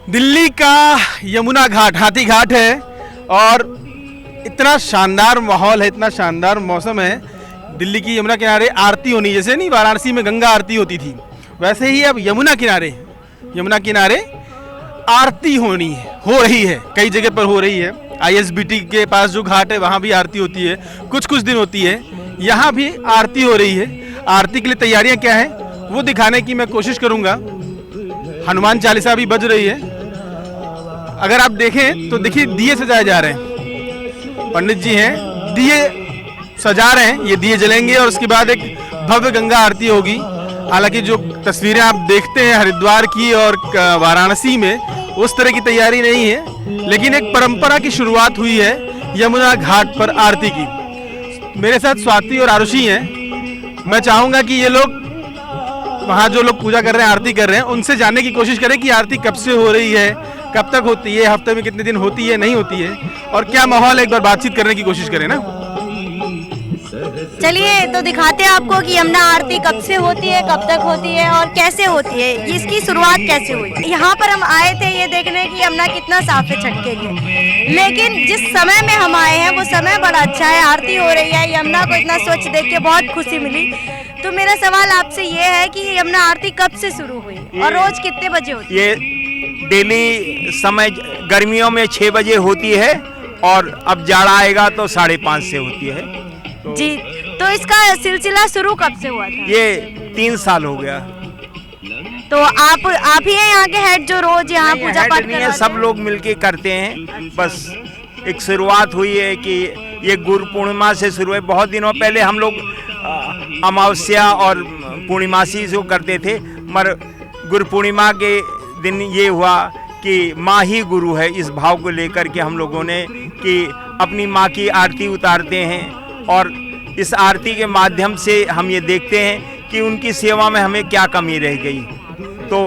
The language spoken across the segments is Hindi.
दिल्ली का यमुना घाट हाथी घाट है और इतना शानदार माहौल है, इतना शानदार मौसम है। दिल्ली की यमुना किनारे आरती होनी, जैसे नहीं वाराणसी में गंगा आरती होती थी, वैसे ही अब यमुना किनारे आरती हो रही है। कई जगह पर हो रही है। ISBT के पास जो घाट है वहाँ भी आरती होती है, कुछ कुछ दिन होती है। यहाँ भी आरती हो रही है। आरती के लिए तैयारियाँ क्या है वो दिखाने की मैं कोशिश करूँगा। हनुमान चालीसा भी बज रही है। अगर आप देखें तो देखिए दिए सजाए जा रहे हैं। पंडित जी हैं, दिए सजा रहे हैं। ये दिए जलेंगे और उसके बाद एक भव्य गंगा आरती होगी। हालांकि जो तस्वीरें आप देखते हैं हरिद्वार की और वाराणसी में, उस तरह की तैयारी नहीं है, लेकिन एक परंपरा की शुरुआत हुई है यमुना घाट पर आरती की। मेरे साथ स्वाति और आरुषि हैं। मैं चाहूँगा कि ये लोग वहाँ जो लोग पूजा कर रहे हैं, आरती कर रहे हैं, उनसे जानने की कोशिश करें कि आरती कब से हो रही है, कब तक होती है, हफ्ते में कितने दिन होती है, नहीं होती है, और क्या माहौल है। एक बार बातचीत करने की कोशिश करें ना। चलिए तो दिखाते हैं आपको कि यमुना आरती कब से होती है, कब तक होती है और कैसे होती है, इसकी शुरुआत कैसे हुई। यहाँ पर हम आए थे ये देखने की यमुना कितना साफ है छठ के लिए, लेकिन जिस समय में हम आए हैं वो समय बड़ा अच्छा है। आरती हो रही है, यमुना को इतना स्वच्छ देख के बहुत खुशी मिली। तो मेरा सवाल आपसे ये है कि यमुना आरती कब से शुरू हुई और रोज कितने बजे होती है? ये डेली समय गर्मियों में 6 बजे होती है और अब जाड़ा आएगा तो 5:30 से होती है। जी, तो इसका सिलसिला शुरू कब से हुआ था? ये 3 साल हो गया। तो आप ही हैं यहाँ के हेड जो रोज यहाँ पूजा पाठ नहीं है, सब लोग मिलके करते हैं। बस एक शुरुआत हुई है कि ये गुरु पूर्णिमा से शुरू है। बहुत दिनों पहले हम लोग अमावस्या और पूर्णिमासी से करते थे, मगर गुरु पूर्णिमा के दिन ये हुआ कि माँ ही गुरु है, इस भाव को लेकर के हम लोगों ने कि अपनी माँ की आरती उतारते हैं और इस आरती के माध्यम से हम ये देखते हैं कि उनकी सेवा में हमें क्या कमी रह गई। तो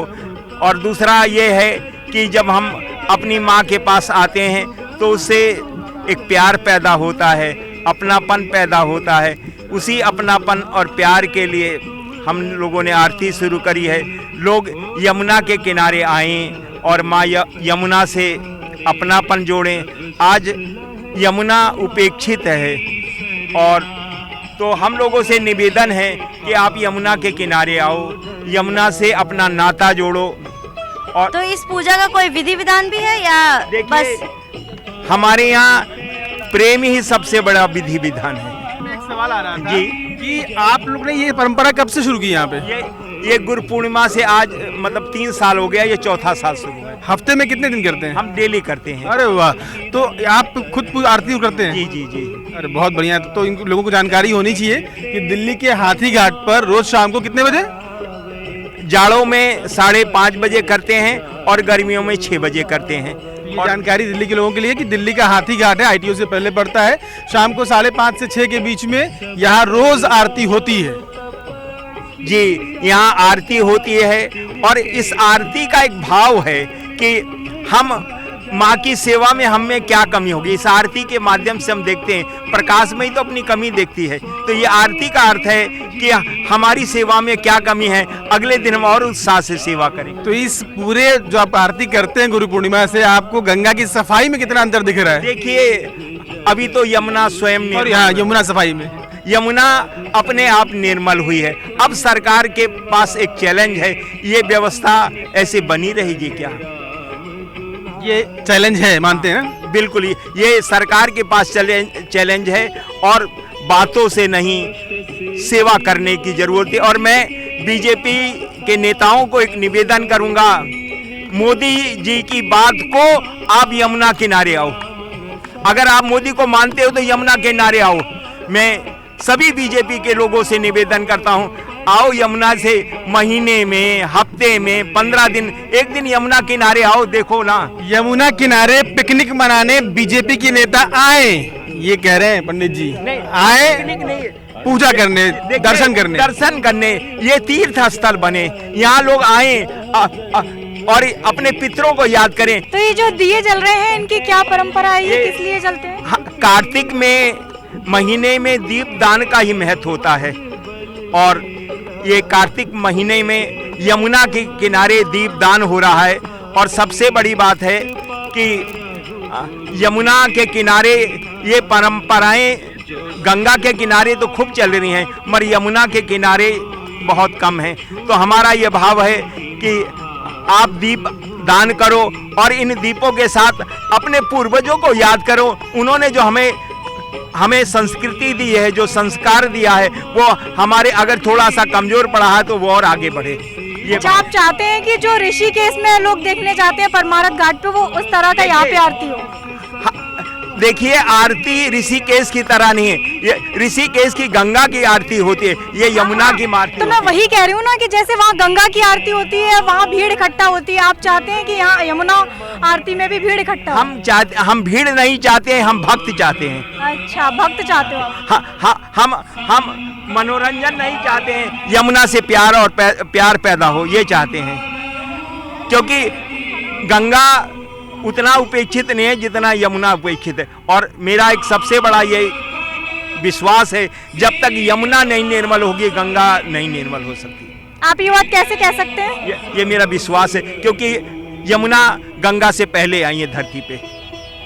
और दूसरा ये है कि जब हम अपनी माँ के पास आते हैं तो उससे एक प्यार पैदा होता है, अपनापन पैदा होता है। उसी अपनापन और प्यार के लिए हम लोगों ने आरती शुरू करी है। लोग यमुना के किनारे आएं और माँ यमुना से अपनापन जोड़ें। आज यमुना उपेक्षित है और तो हम लोगों से निवेदन है कि आप यमुना के किनारे आओ, यमुना से अपना नाता जोड़ो। और तो इस पूजा का कोई विधि विधान भी है या बस? हमारे यहाँ प्रेम ही सबसे बड़ा विधि विधान है। एक सवाल आ रहा था जी कि आप लोग ने ये परंपरा कब से शुरू की यहाँ पे? ये गुरु पूर्णिमा से आज मतलब 3 साल हो गया, ये 4था साल शुरू है। हफ्ते में कितने दिन करते हैं? हम डेली करते हैं। अरे वाह, तो आप खुद आरती करते हैं? जी जी जी। अरे बहुत बढ़िया। तो इन लोगों को जानकारी होनी चाहिए कि दिल्ली के हाथी घाट पर रोज शाम को कितने बजे? जाड़ों में 5:30 बजे करते हैं और गर्मियों में 6 बजे करते हैं। ये जानकारी दिल्ली के लोगों के लिए कि दिल्ली का हाथी घाट है, ITO से पहले पड़ता है। शाम को 5:30 से 6 के बीच में यहाँ रोज आरती होती है। जी, यहाँ आरती होती है और इस आरती का एक भाव है कि हम माँ की सेवा में हमें क्या कमी होगी। इस आरती के माध्यम से हम देखते हैं, प्रकाश में ही तो अपनी कमी देखती है। तो ये आरती का अर्थ है कि हमारी सेवा में क्या कमी है, अगले दिन हम और उत्साह से सेवा करें। तो इस पूरे जो आप आरती करते हैं गुरु पूर्णिमा से, आपको गंगा की सफाई में कितना अंतर दिख रहा है? देखिए, अभी तो यमुना स्वयं और यहाँ यमुना सफाई में यमुना अपने आप निर्मल हुई है। अब सरकार के पास एक चैलेंज है, ये व्यवस्था ऐसे बनी रहेगी क्या? ये चैलेंज है, मानते हैं? बिल्कुल, ये सरकार के पास चैलेंज है और बातों से नहीं, सेवा करने की जरूरत है। और मैं बीजेपी के नेताओं को एक निवेदन करूंगा, मोदी जी की बात को आप यमुना किनारे आओ। अगर आप मोदी को मानते हो तो यमुना किनारे आओ। मैं सभी बीजेपी के लोगों से निवेदन करता हूं, आओ यमुना से महीने में, हफ्ते में, 15 दिन, एक दिन यमुना किनारे आओ, देखो ना। यमुना किनारे पिकनिक मनाने बीजेपी के नेता आए, ये कह रहे हैं पंडित जी। आए पूजा करने, दर्शन करने, ये तीर्थ स्थल बने, यहाँ लोग आए और अपने पितरों को याद करें। तो ये जो दिए जल रहे हैं, इनकी क्या परंपरा है, ये किस लिए जलते हैं? कार्तिक में महीने में दीप दान का ही महत्व होता है और ये कार्तिक महीने में यमुना के किनारे दीप दान हो रहा है और सबसे बड़ी बात है कि यमुना के किनारे ये परंपराएं गंगा के किनारे तो खूब चल रही हैं, मगर यमुना के किनारे बहुत कम हैं। तो हमारा ये भाव है कि आप दीप दान करो और इन दीपों के साथ अपने पूर्वजों को याद करो। उन्होंने जो हमें संस्कृति दी है, जो संस्कार दिया है, वो हमारे अगर थोड़ा सा कमजोर पड़ा है तो वो और आगे बढ़े। ये अच्छा, आप चाहते हैं कि जो ऋषिकेश में लोग देखने जाते हैं परमारथ घाट पे, वो उस तरह का यहाँ पे आरती हो? देखिए, आरती ऋषिकेश की तरह नहीं है, ये ऋषिकेश की गंगा की आरती होती है, ये यमुना की आरती। तो मैं वही कह रही हूँ ना कि जैसे वहाँ गंगा की आरती होती है, वहाँ भीड़ इकट्ठा होती है, आप चाहते हैं कि यहाँ यमुना आरती में भी भीड़ इकट्ठा हो? हम भीड़ नहीं चाहते हैं, हम भक्त चाहते हैं। अच्छा, भक्त चाहते हो? हम मनोरंजन नहीं चाहते हैं, यमुना से प्यार और प्यार पैदा हो, ये चाहते हैं। क्योंकि गंगा उतना उपेक्षित नहीं है जितना यमुना उपेक्षित है। और मेरा एक सबसे बड़ा ये विश्वास है, जब तक यमुना नहीं निर्मल होगी, गंगा नहीं निर्मल हो सकती। आप ये बात कैसे कह सकते हैं? ये मेरा विश्वास है, क्योंकि यमुना गंगा से पहले आई है धरती पे।